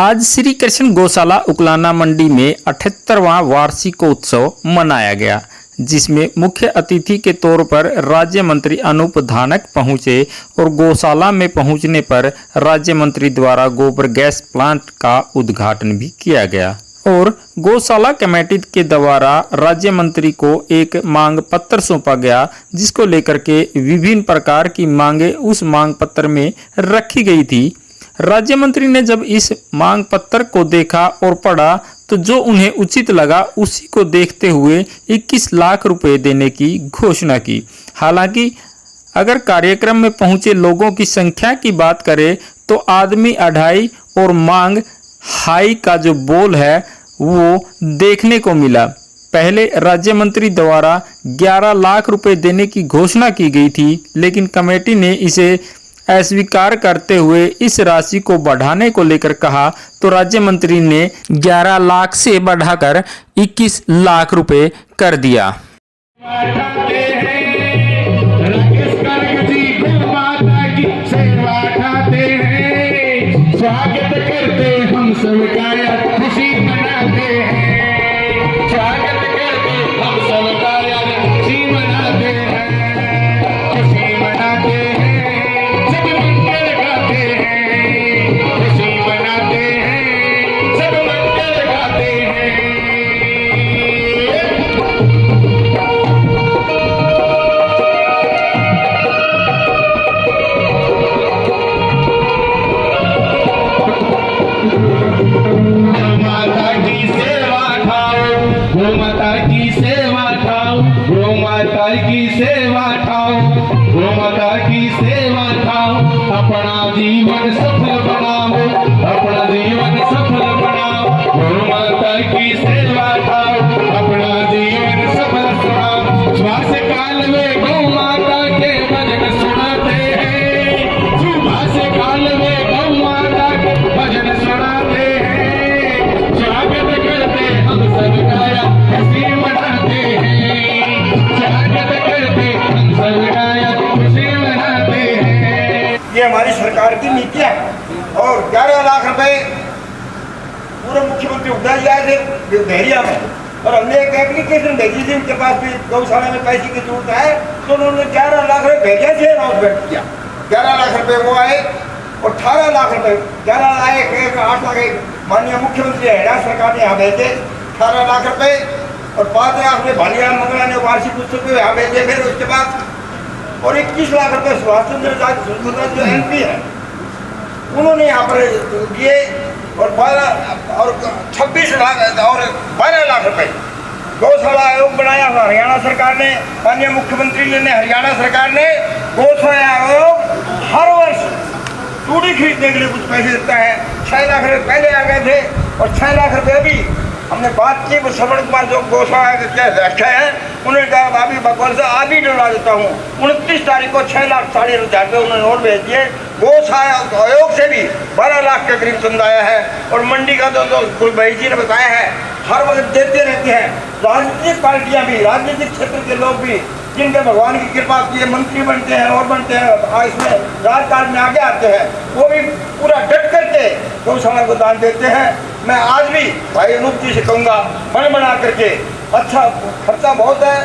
आज श्री कृष्ण गौशाला उकलाना मंडी में 78वां वार्षिकोत्सव मनाया गया, जिसमें मुख्य अतिथि के तौर पर राज्य मंत्री अनूप धानक पहुंचे और गौशाला में पहुंचने पर राज्य मंत्री द्वारा गोबर गैस प्लांट का उद्घाटन भी किया गया और गौशाला कमेटी के द्वारा राज्य मंत्री को एक मांग पत्र सौंपा गया, जिसको लेकर के विभिन्न प्रकार की मांगे उस मांग पत्र में रखी गई थी। राज्य मंत्री ने जब इस मांग पत्र को देखा और पढ़ा तो जो उन्हें उचित लगा उसी को देखते हुए 21 लाख रुपए देने की घोषणा की। हालांकि अगर कार्यक्रम में पहुंचे लोगों की संख्या की बात करें तो आदमी 2.5 और मांग हाई का जो बोल है वो देखने को मिला। पहले राज्य मंत्री द्वारा 11 लाख रुपए देने की घोषणा की गई थी, लेकिन कमेटी ने इसे अस्वीकार करते हुए इस राशि को बढ़ाने को लेकर कहा तो राज्य मंत्री ने 11 लाख से बढ़ाकर 21 लाख रुपए कर दिया। स्वागत करते हम सबका खुशी मनाते हैं, स्वागत करते हम सबका खुशी मनाते हैं, खुशी मनाते हैं, सब मंगल गाते हैं, खुशी मनाते हैं, सब मंगल गाते हैं। माता की सेवा खाओ, गौ माता की सेवा खाओ, गौ माता की सेवा खाओ, गौ माता की सेवा खाओ, अपना जीवन सफल बनाओ, अपना जीवन सफल बनाओ, गौ माता की सेवा खाओ, अपना जीवन सफल बनाओ। श्वास काल में गौ माता के भजन सुनाते हैं, श्वास काल में गौ माता के भजन सुनाते हैं, स्वागत करते हम सब गाया खुशी मनाते हैं, स्वागत करते हम सब गाया खुशी मनाते हैं। ये हमारी सरकार की नीतियां है। और 11 लाख रुपए पूर्व मुख्यमंत्री उद्धा जी आए थे देहरिया में और हमने एक एप्लीकेशन भेजी थी, उनके पास भी गौशाला में पैसे की जरूरत है तो उन्होंने 11 लाख रुपए भेजे थे, अनाउंसमेंट किया। 11 लाख रुपए वो आए और 18 लाख रुपए 11 लाख 8 लाख माननीय मुख्यमंत्री हरियाणा सरकार ने यहाँ भेजे 18 लाख रुपए और 5 लाख रुपए भालिया मंगला ने वार्षिक उत्सव पे यहाँ भेजे। फिर उसके बाद और 21 लाख रुपए सुभाष चंद्र राज जो MP है उन्होंने यहाँ पर दिए और 26 लाख और 12 लाख रुपए गौशाला आयोग बनाया हरियाणा सरकार ने, माननीय मुख्यमंत्री ने हरियाणा सरकार ने गौशाला आयोग हर वर्ष चूड़ी खरीदने के लिए कुछ पैसे देता है। 6 लाख रुपए पहले आ गए थे और 6 लाख रुपए भी हमने बात की। श्रवण कुमार जो गौशाला रखे हैं उन्होंने कहा अभी भगवान से अभी डलवा देता हूँ। 29 तारीख को 6,40,000 रुपये उन्होंने और भेज दिए। गौशाला आयोग से भी 12 लाख के करीब चंदा आया है और मंडी का जो भाई जी ने बताया है हर वक्त देते रहते हैं। राजनीतिक पार्टियाँ भी, राजनीतिक क्षेत्र के लोग भी जिनके भगवान की कृपा की है, मंत्री बनते हैं और बनते हैं, इसमें राजकाज में आगे आते हैं, वो भी पूरा डट करके गौशाला को दान देते हैं। मैं आज भी भाई अनूप जी से कहूँगा मन बना करके, अच्छा खर्चा बहुत है,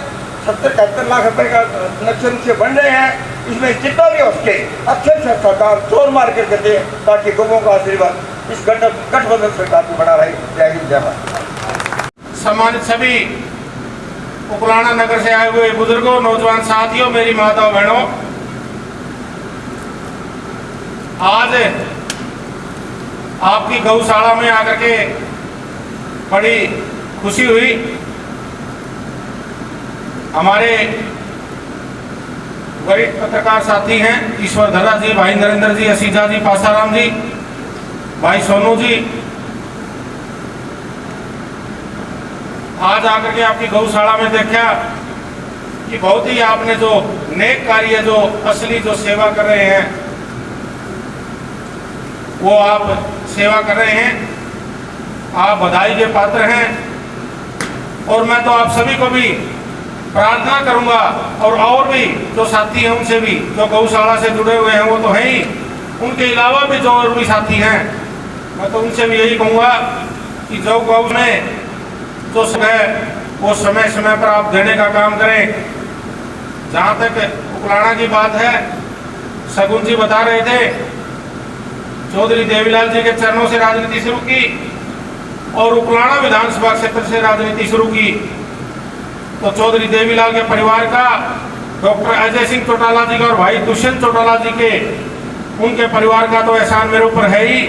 70-71 लाख रुपए का कनेक्शन से बन रहे हैं, इसमें जितना भी हो सके अच्छे से सरकार जोर मार करके दे ताकि गौों का आशीर्वाद इस गठबंधन सरकार को बना रहे। जय हिंद जय भारत। सम्मानित सभी उकलाना नगर से आए हुए बुजुर्गों, नौजवान साथियों, मेरी माताओं बहनों, आज आपकी गौशाला में आकर के बड़ी खुशी हुई। हमारे वरिष्ठ पत्रकार साथी हैं ईश्वर धरा जी, भाई नरेंद्र जी, असीजा जी, पासाराम जी, भाई सोनू जी, आज आकर के आपकी गौशाला में देखा कि बहुत ही आपने जो नेक कार्य, जो असली जो सेवा कर रहे हैं वो आप सेवा कर रहे हैं, आप बधाई के पात्र हैं। और मैं तो आप सभी को भी प्रार्थना करूंगा और भी जो साथी हैं उनसे भी, जो गौशाला से जुड़े हुए हैं वो तो हैं ही, उनके अलावा भी जो और भी साथी हैं मैं तो उनसे भी यही कहूँगा कि जो गौ में जो समय वो समय समय पर आप देने का काम करें। जहाँ तक उकलाना की बात है, शगुन जी बता रहे थे चौधरी देवीलाल जी के चरणों से राजनीति शुरू की और उकलाना विधानसभा क्षेत्र से राजनीति शुरू की। तो चौधरी देवीलाल के परिवार का, डॉक्टर अजय सिंह चौटाला जी का और भाई दुष्यंत चौटाला जी के, उनके परिवार का तो एहसान मेरे ऊपर है ही।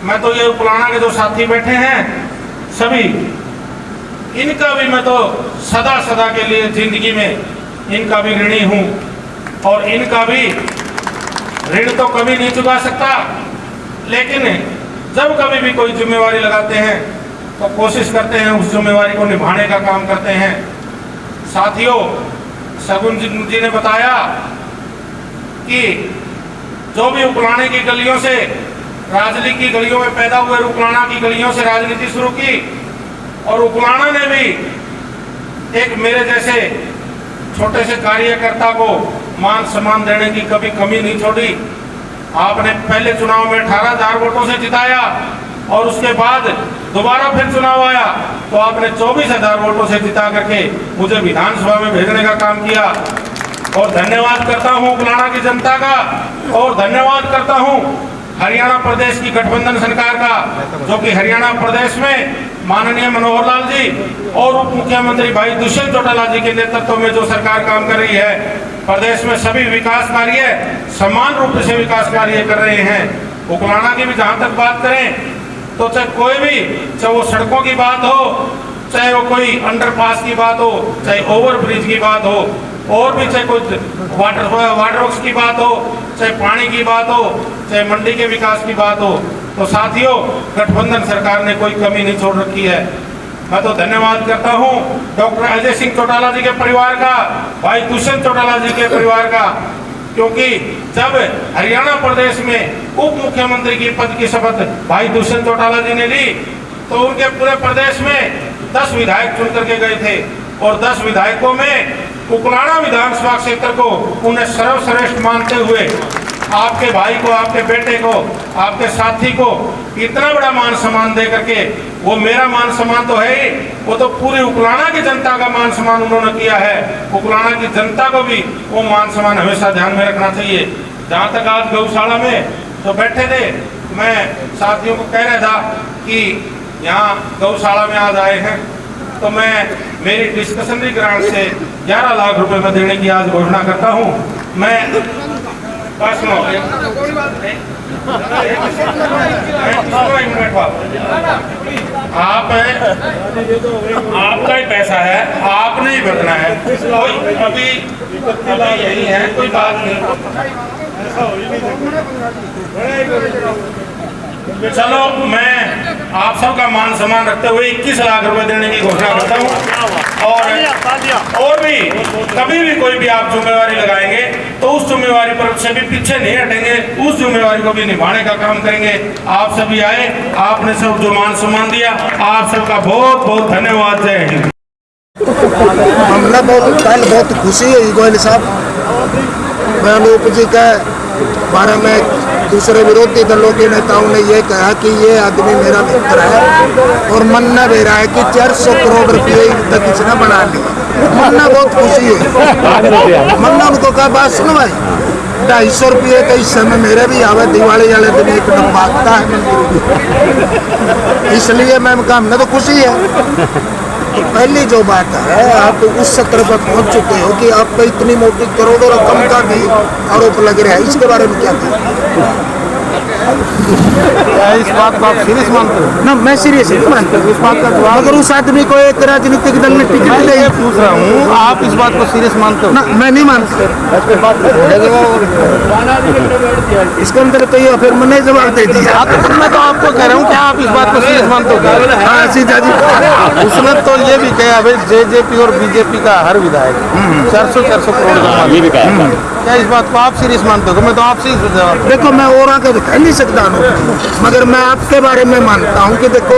मैं तो ये उकलाना के जो साथी बैठे हैं सभी, इनका भी मैं तो सदा सदा के लिए जिंदगी में इनका भी ऋणी हूँ और इनका भी ऋण तो कभी नहीं चुका सकता। लेकिन जब कभी भी कोई जिम्मेवारी लगाते हैं तो कोशिश करते हैं उस जिम्मेवारी को निभाने का काम करते हैं। साथियों, शगुन जी ने बताया कि जो भी उकलाने की गलियों से, राजली की गलियों में पैदा हुए उकलाना की गलियों से राजनीति शुरू की और उकलाना ने भी एक मेरे जैसे छोटे से कार्यकर्ता को मान सम्मान देने की कभी कमी नहीं छोड़ी। आपने पहले चुनाव में 18,000 वोटों से जिताया और उसके बाद दोबारा फिर चुनाव आया तो आपने 24,000 वोटों से जिता करके मुझे विधानसभा में भेजने का काम किया। और धन्यवाद करता हूं उकलाना की जनता का और धन्यवाद करता हूं हरियाणा प्रदेश की गठबंधन सरकार का, जो कि हरियाणा प्रदेश में माननीय मनोहर लाल जी और उप मुख्यमंत्री भाई दुष्यंत चौटाला जी के नेतृत्व में जो सरकार काम कर रही है। प्रदेश में सभी विकास कार्य समान रूप से विकास कार्य कर रहे हैं। उकलाना की भी जहाँ तक बात करें तो चाहे कोई भी, चाहे वो सड़कों की बात हो, चाहे वो कोई अंडरपास की बात हो, चाहे ओवरब्रिज की बात हो, और भी चाहे कोई वाटर वर्क्स की बात हो, चाहे पानी की बात हो, चाहे मंडी के विकास की बात हो, तो साथियों गठबंधन सरकार ने कोई कमी नहीं छोड़ रखी है। मैं तो धन्यवाद करता हूं डॉक्टर अजय सिंह चौटाला जी के परिवार का, भाई दुष्यंत चौटाला जी के परिवार का, क्योंकि जब हरियाणा प्रदेश में उप मुख्यमंत्री की पद की शपथ भाई दुष्यंत चौटाला जी ने ली तो उनके पूरे प्रदेश में 10 विधायक चुन करके गए थे और 10 विधायकों में उकलाना विधानसभा क्षेत्र को उन्हें सर्वश्रेष्ठ मानते हुए आपके भाई को, आपके बेटे को, आपके साथी को इतना बड़ा मान सम्मान दे करके, वो मेरा मान सम्मान तो है ही, वो तो पूरी उकलाना की जनता का मान सम्मान उन्होंने किया है। उकलाना की जनता को भी वो मान सम्मान हमेशा ध्यान में रखना चाहिए। जहाँ तक आज गौशाला में तो बैठे थे, मैं साथियों को कह रहा था कि यहाँ गौशाला में आज आए हैं तो मैं मेरी डिस्कशनरी ग्रांट से 11 लाख रुपए में देने की आज घोषणा करता हूँ। मैं बस आप आपका ही पैसा है, आपने ही भरना है। कोई अभी यही है, कोई बात नहीं। चलो, मैं आप सबका मान सम्मान रखते हुए 21 लाख रुपए देने की घोषणा करता हूँ। और भी कभी भी कोई भी आप जिम्मेवारी लगाएंगे तो उस जिम्मेवारी पर से भी पीछे नहीं हटेंगे, उस जिम्मेवारी को भी निभाने का काम करेंगे। आप सभी आए, आपने सब जो मान सम्मान दिया, आप सबका बहुत बहुत धन्यवाद। जय हिंद। हमने बहुत खुशी है गोयल साहब, अनूप जी के बारे में दूसरे विरोधी दलों के नेताओं ने ये कहा कि ये आदमी मेरा मित्र है और मन्ना दे रहा है कि 400 करोड़ रुपये तक इसने बना लिया। मन्ना बहुत खुशी है। मन्ना उनको कहा बात सुनो भाई, 250 रुपये के हिस्से में मेरे भी आवे, दिवाली वाले दिन एक डब्बा आता है, इसलिए मैं हमने तो खुशी है। तो पहली जो बात है, आप उस सत्र पर पहुंच चुके हो कि आप पे इतनी मोटी करोड़ों रकम का भी आरोप लग रहा है, इसके बारे में क्या कहें? इस बात को आप सीरियस मानते हो? ना, मैं सीरियस ही मानता हूँ इस बात का जवाब। अगर उस आदमी को एक राजनीतिक दल ने टिकट नहीं, पूछ रहा हूँ, आप इस बात को सीरियस मानते हो? ना, मैं नहीं मानता। इसके अंदर तो ये फिर मैंने जवाब दे दिया। मैं तो आपको कह रहा हूँ कि आप इस बात को सीरियस मानते हो क्या? हाँ सीधा जी। उसने तो ये भी कहा भाई जेजेपी और बीजेपी का हर विधायक 400 करोड़ का ये भी कहा। क्या इस बात को आप सीरियस मानते हो? मैं तो आपसे ही जवाब। देखो मैं और आगे तो कह नहीं सकता हूँ, मगर मैं आपके बारे में मानता हूँ कि देखो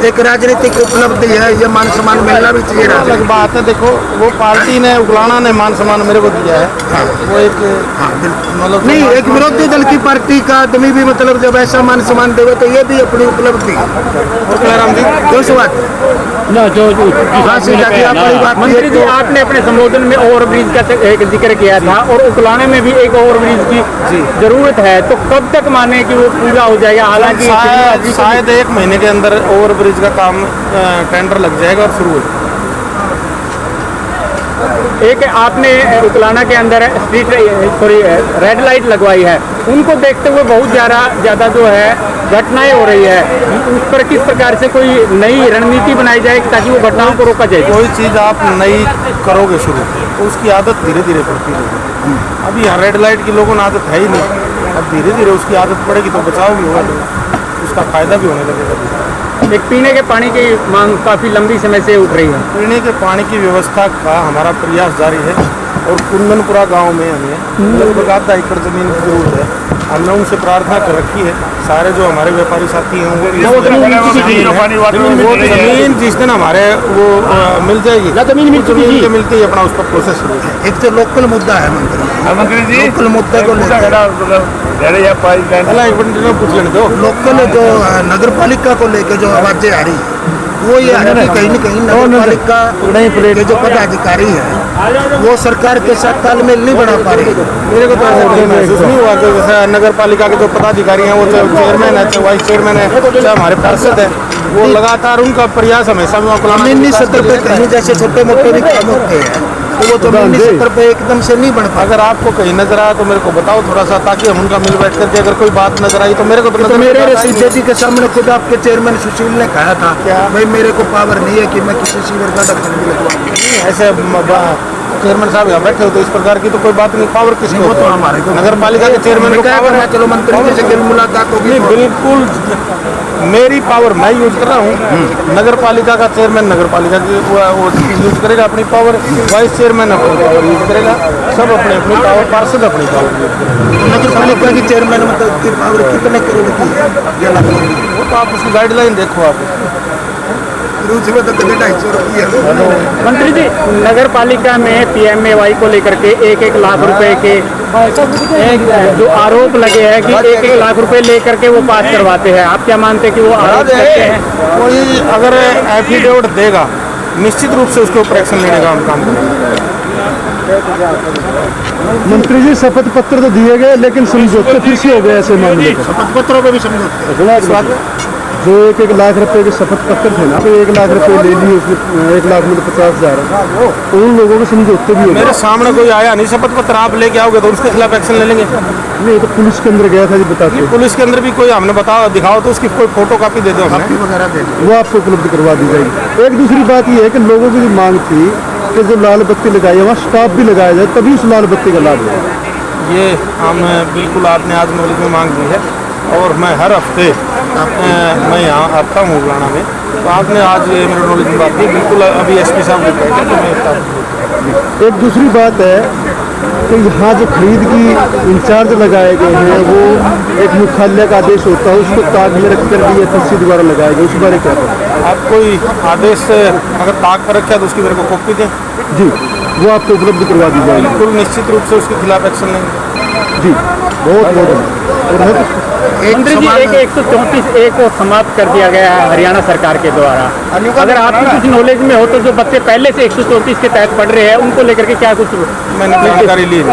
एक राजनीतिक उपलब्धि है, ये मान सम्मान मिलना भी चाहिए। अलग बात है, देखो वो पार्टी ने उगलाना ने मान सम्मान मेरे को दिया है, वो एक मतलब नहीं, एक विरोधी दल की पार्टी का आदमी भी मतलब जब ऐसा मान सम्मान देवे तो ये भी अपनी उपलब्धि है। जो बात हाँ सीधा जी, आपकी बात मंत्री जी, आपने अपने संबोधन में ओवरब्रिज का एक जिक्र किया था और उकलाने में भी एक ओवरब्रिज की जरूरत है, तो कब तक माने कि वो पूरा हो जाएगा? हालांकि शायद 1 महीने के अंदर ओवरब्रिज का काम टेंडर लग जाएगा और शुरू हो जाएगा। एक आपने उकलाना के अंदर रेड लाइट लगवाई है, उनको देखते हुए बहुत ज़्यादा जो है घटनाएं हो रही है, उस पर किस प्रकार से कोई नई रणनीति बनाई जाए ताकि वो घटनाओं को रोका जाए? कोई चीज़ आप नई करोगे शुरू तो उसकी आदत धीरे धीरे पड़ती रहेगी। अभी यहाँ रेड लाइट की लोगों ने आदत है ही नहीं, अब धीरे धीरे उसकी आदत पड़ेगी तो बचाव भी होगा, तो उसका फायदा भी होने लगेगा। एक पीने के पानी की मांग काफ़ी लंबी समय से उठ रही है। पीने के पानी की व्यवस्था का हमारा प्रयास जारी है और कुंदनपुरा गांव में हमें लगभग आधा एकड़ जमीन की जरूरत है। हमने उनसे प्रार्थना कर रखी है, सारे जो हमारे व्यापारी साथी हैं वो जमीन जिस दिन हमारे वो मिल जाएगी, जमीन मिलती है अपना उसका प्रोसेस। एक तो लोकल मुद्दा है मंत्री जी, लोकल मुद्दे को पूछ लेने दो। लोकल जो नगर पालिका को लेकर जो आवाजें आ रही है वो ये है कि कहीं न कहीं नगर पालिका के जो पदाधिकारी है वो सरकार के साथ तालमेल नहीं बढ़ा पा रही। मेरे को तो ऐसा महसूस नहीं हुआ कि जैसे नगर पालिका के जो पदाधिकारी हैं, वो चाहे चेयरमैन है, चाहे वाइस चेयरमैन है, चाहे हमारे पार्षद है, वो लगातार उनका प्रयास हमेशा जमीनी स्तर पे कहीं जैसे छोटे मोटे भी काम होते हैं तो वो जमीनी स्तर पे एकदम से नहीं बढ़ पाता। अगर आपको कहीं नजर आया तो मेरे को बताओ थोड़ा सा, ताकि हम उनका मिल बैठ करके अगर कोई बात नजर आई तो मेरे को तो मेरे सीधे जी के सामने खुद आपके चेयरमैन सुशील ने कहा था क्या भाई मेरे को पावर नहीं है कि मैं किसी सीवर का ढक्कन भी लगवाऊं। ऐसे चेयरमैन साहब यहाँ बैठे हो तो इस प्रकार की तो कोई बात नहीं। पावर किसको? वो तो हमारे को नगर पालिका के चेयरमैन को पावर है। चलो मंत्री जी से कल मुलाकात होगी। बिल्कुल मेरी पावर मैं यूज कर रहा हूँ, नगर पालिका का चेयरमैन नगर पालिका की वो यूज करेगा अपनी पावर, वाइस चेयरमैन अपनी पावर यूज करेगा, सब अपनी अपनी पावर, पार्षद अपनी पावर यूज करेगा। नगर पालिका की चेयरमैन मतलब की पावर कितने करोड़ की है वो तो आप उसकी गाइडलाइन देखो आप। उसमें तो 250 रुपये है। मंत्री जी, नगर पालिका में PMAY को लेकर के 1-1 लाख रुपए के एक जो आरोप लगे हैं कि 1-1 लाख रुपए लेकर के वो पास करवाते हैं, आप क्या मानते हैं कि वो आरोप करते हैं? कोई अगर एफिडेविट देगा निश्चित रूप से उसके ऊपर एक्शन लेने का हम काम करेंगे। मंत्री जी, शपथ पत्र तो दिए गए लेकिन समझौते फिर से हो गए ऐसे मामले में। शपथ पत्रों पे भी समझौते जो 1-1 लाख रुपए के शपथ पत्र थे ना, तो 1 लाख रुपए ले लिए उसने, 1 लाख में तो 50,000, तो उन लोगों के समझौते भी हो गए। मेरे सामने कोई आया नहीं, शपथ पत्र आप लेके आओगे तो उसके खिलाफ एक्शन ले लेंगे। नहीं तो पुलिस के अंदर गया था जी, बताते पुलिस के अंदर भी कोई हमने बताओ दिखाओ तो उसकी कोई फोटो कॉपी दे दो, वगैरह दे वो आपको उपलब्ध करवा दी जाएगी। एक दूसरी बात ये है कि लोगों की जो मांग थी कि जो लाल बत्ती लगाई है वहाँ स्टाफ भी लगाया जाए तभी उस लाल बत्ती का लाभ है। ये हम बिल्कुल आपने आज नॉलेज में मांग दी है और मैं हर हफ्ते मैं यहाँ आता हूँ उगलाना में, तो आपने आज मेरे नॉलेज में बात की बिल्कुल। अभी SP साहब ने कहा तो मैं एक दूसरी बात है कि यहाँ जो खरीद की इंचार्ज लगाए गए हैं वो एक मुख्यालय का आदेश होता है, उसको ताक में रख कर भी FSC द्वारा लगाया गया, उस बारे क्या करें? आप कोई आदेश अगर ताक पर रखा है तो उसकी मेरे को कॉपी दें जी, वो आपको उपलब्ध करवा दी जाएगी। बिल्कुल निश्चित रूप से उसके खिलाफ एक्शन लेंगे जी, बहुत बहुत। मंत्री जी, एक 134A को समाप्त कर दिया गया है हरियाणा सरकार के द्वारा। अगर आपकी कुछ नॉलेज में हो तो जो बच्चे पहले से 134 के तहत पढ़ रहे हैं उनको लेकर के क्या कुछ मैंने जानकारी ली है।